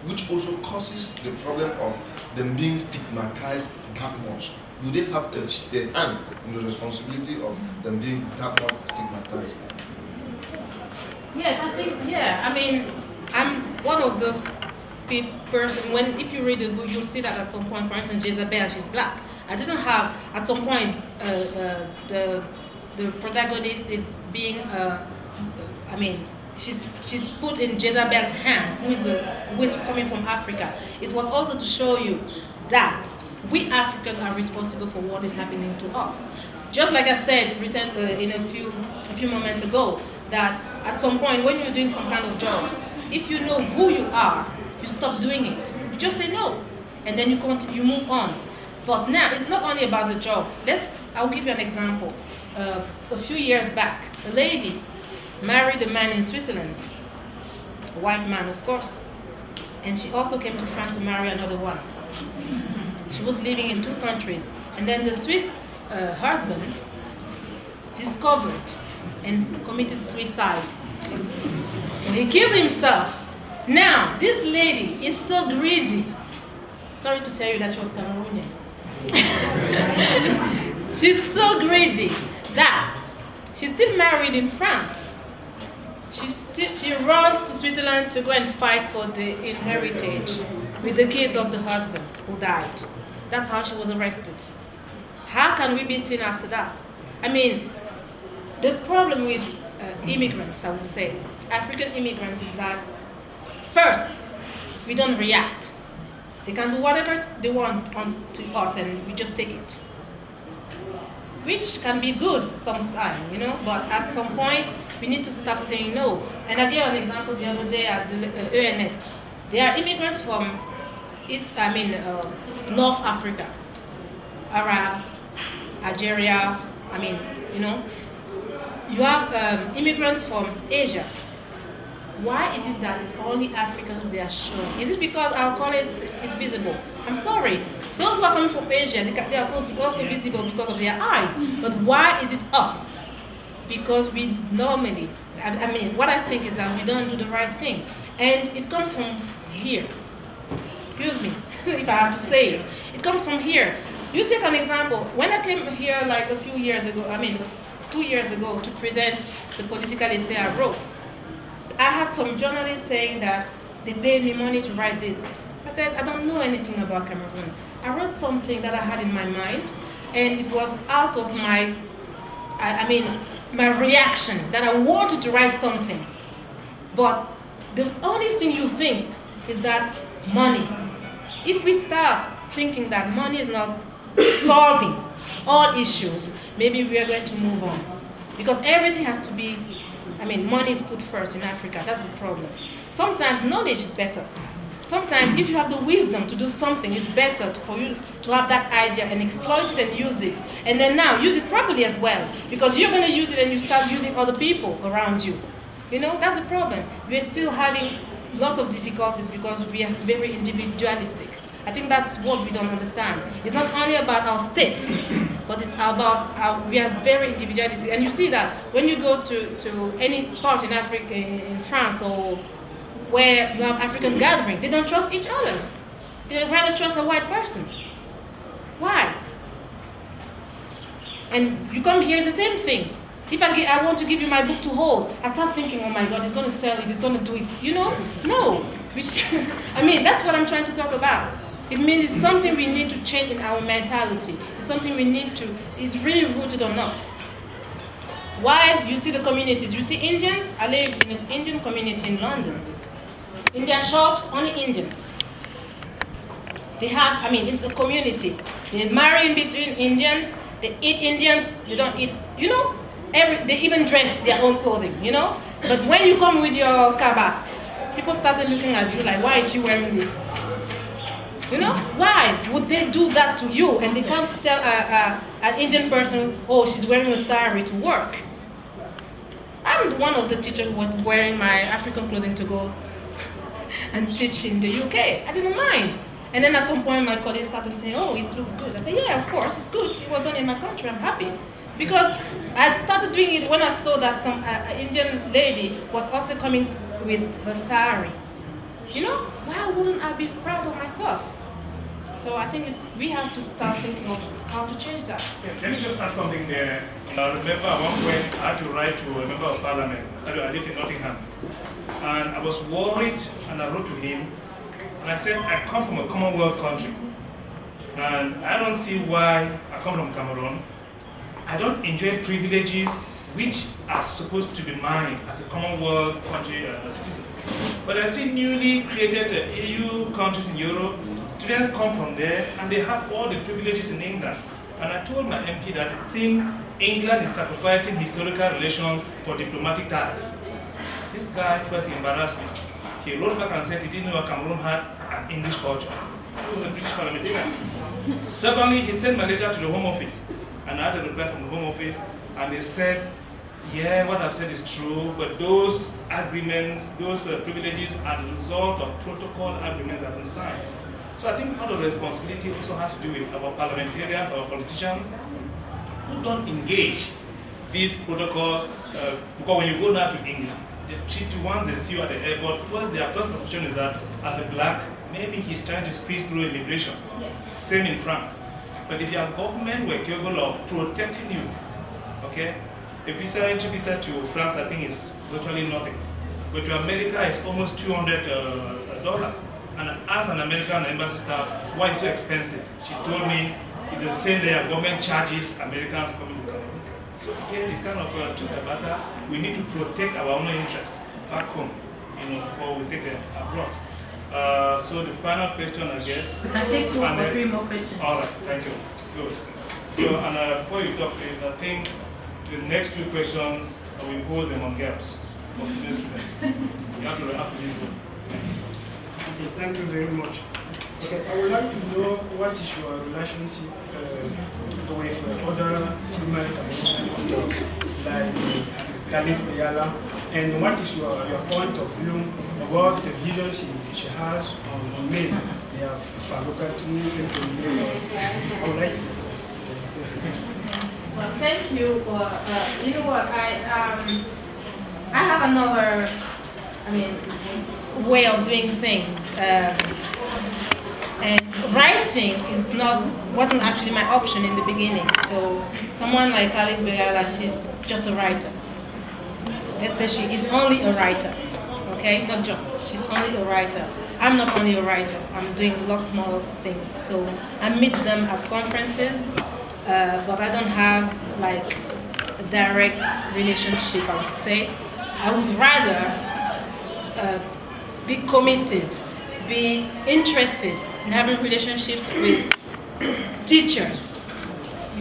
which also causes the problem of them being stigmatized that much? Do they have a hand in the responsibility of them being that much stigmatized? Yes, I think, yeah. I mean, I'm one of those person, if you read the book, you'll see that at some point, for instance, Jezebel, she's black. I didn't have, at some point, the protagonist is being, I mean, she's put in Jezebel's hand, who is coming from Africa. It was also to show you that we Africans are responsible for what is happening to us. Just like I said in a few moments ago, that at some point when you're doing some kind of job, if you know who you are, you stop doing it. You just say no, and then you move on. But now it's not only about the job. I'll give you an example. A few years back, a lady married a man in Switzerland, a white man, of course, and she also came to France to marry another one. She was living in 2 countries, and then the Swiss husband discovered and committed suicide. So he killed himself. Now, this lady is so greedy. Sorry to tell you that she was Cameroonian. She's so greedy that she's still married in France. She runs to Switzerland to go and fight for the inheritance with the kids of the husband who died. That's how she was arrested. How can we be seen after that? I mean, the problem with immigrants, I would say, African immigrants, is that first, we don't react. They can do whatever they want to us and we just take it. Which can be good sometimes, but at some point, we need to stop saying no. And I gave an example the other day at the ENS. There are immigrants from North Africa, Arabs, Algeria, you have immigrants from Asia. Why is it that it's only Africans they are showing? Is it because our color is visible? I'm sorry. Those who are coming from Asia, they are also visible because of their eyes. But why is it us? Because we normally, what I think is that we don't do the right thing. And it comes from here. Excuse me, if I have to say it. It comes from here. You take an example. When I came here like a few years ago, 2 years ago, to present the political essay I wrote, I had some journalists saying that they paid me money to write this. I said, I don't know anything about Cameroon. I wrote something that I had in my mind, and it was out of my reaction that I wanted to write something. But the only thing you think is that money. If we start thinking that money is not solving all issues, maybe we are going to move on. Because everything has to be, money is put first in Africa. That's the problem. Sometimes knowledge is better. Sometimes if you have the wisdom to do something, it's better for you to have that idea and exploit it and use it. And then now use it properly as well. Because you're going to use it and you start using other people around you. That's the problem. We're still having lots of difficulties because we are very individualistic. I think that's what we don't understand. It's not only about our states, but it's about we are very individualistic. And you see that when you go to any part in Africa, in France, or where you have African gathering, they don't trust each other. They rather trust a white person. Why? And you come here, it's the same thing. If I want to give you my book to hold, I start thinking, oh my God, it's going to sell it, it's going to do it. No. That's what I'm trying to talk about. It means it's something we need to change in our mentality. It's something we need to, it's really rooted on us. Why? You see the communities. You see Indians. I live in an Indian community in London. Indian shops, only Indians. They have, it's a community. They marry in between Indians. They eat Indians. They don't eat, they even dress their own clothing, But when you come with your kaba, people started looking at you like, why is she wearing this? Why would they do that to you? And they can't tell an Indian person, oh, she's wearing a sari to work. I'm one of the teachers who was wearing my African clothing to go and teach in the UK. I didn't mind. And then at some point, my colleagues started saying, oh, it looks good. I said, yeah, of course, it's good. It was done in my country. I'm happy. Because I started doing it when I saw that some Indian lady was also coming with the sari. Why wouldn't I be proud of myself? So I think we have to start thinking of how to change that. Yeah, let me just add something there. I remember at one point I had to write to a member of parliament. I lived in Nottingham. And I was worried, and I wrote to him. And I said, I come from a Commonwealth country. And I don't see why I come from Cameroon. I don't enjoy privileges which are supposed to be mine as a Commonwealth country citizen. But I see newly created EU countries in Europe, students come from there and they have all the privileges in England. And I told my MP that it seems England is sacrificing historical relations for diplomatic ties. This guy first embarrassed me. He wrote back and said he didn't know Cameroon had an English culture. He was a British parliamentarian. Secondly, he sent my letter to the Home Office. And I had a reply from the Home Office, and they said, yeah, what I've said is true, but those agreements, those privileges are the result of protocol agreements that have been signed. So I think part of the responsibility also has to do with our parliamentarians, our politicians, who don't engage these protocols, because when you go now to England, they treat you once they see you at the airport, their first suspicion is that as a black, maybe he's trying to squeeze through immigration. Yes. Same in France. But if your government were capable of protecting you, okay, entry visa to France, I think, is virtually nothing. But to America, it's almost $200. And I asked an American embassy staff, why is it so expensive? She told me it's the same that government charges Americans coming to Cameroon. So again, it's kind of truth about that. We need to protect our own interests back home, before we take them abroad. So the final question, I guess. We can take 2 or 3 more questions. All right, thank you. Good. So, and before you talk, please, I think the next 2 questions, I will pose them on girls, for female students. You have to react to this one. Okay, thank you very much. Okay, I would like to know what is your relationship with other female communities like Khalid Ayala, and what is your point of view about the vision she has on men? They have faculty, I would like to. Well, thank you. You know what? I have another, way of doing things. And writing wasn't actually my option in the beginning. So someone like Khalid Ayala, she's just a writer. Let's say she is only a writer. Okay, not just, she's only a writer. I'm not only a writer, I'm doing lots more things. So I meet them at conferences, but I don't have like a direct relationship, I would say. I would rather be committed, be interested in having relationships with teachers,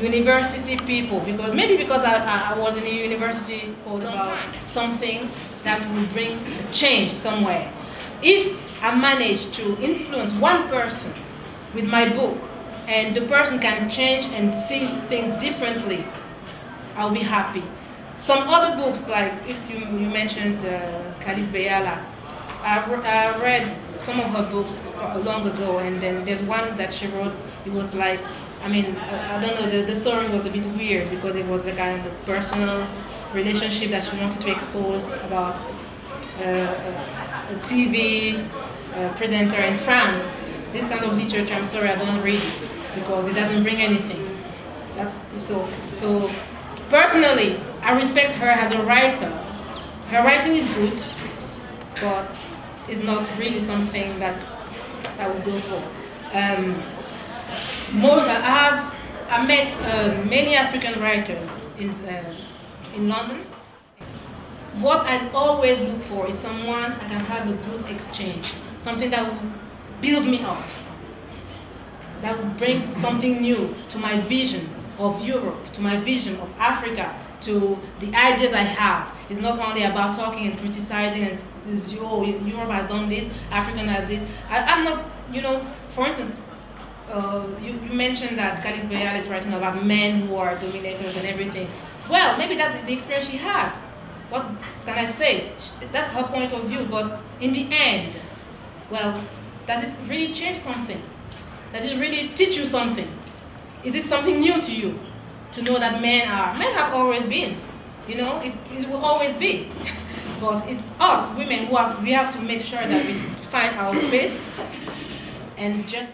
university people, because maybe because I was in a university for about something that will bring a change somewhere. If I manage to influence one person with my book, and the person can change and see things differently, I'll be happy. Some other books, like if you mentioned Kalis Beyala, I read some of her books long ago, and then there's one that she wrote. It was like, I mean, I don't know, the story was a bit weird because it was the kind of personal relationship that she wanted to expose about a TV presenter in France. This kind of literature, I'm sorry, I don't read it because it doesn't bring anything. So personally, I respect her as a writer. Her writing is good, but it's not really something that I would go for. I met many African writers in London. What I always look for is someone I can have a good exchange, something that will build me up, that will bring something new to my vision of Europe, to my vision of Africa, to the ideas I have. It's not only about talking and criticizing and oh, Europe has done this, Africa has this. I'm not, for instance, you mentioned that Khalid Bayal is writing about men who are dominators and everything. Well, maybe that's the experience she had. What can I say? That's her point of view, but in the end, well, does it really change something? Does it really teach you something? Is it something new to you to know that men have always been, it will always be. But it's us, women, we have to make sure that we find our space and just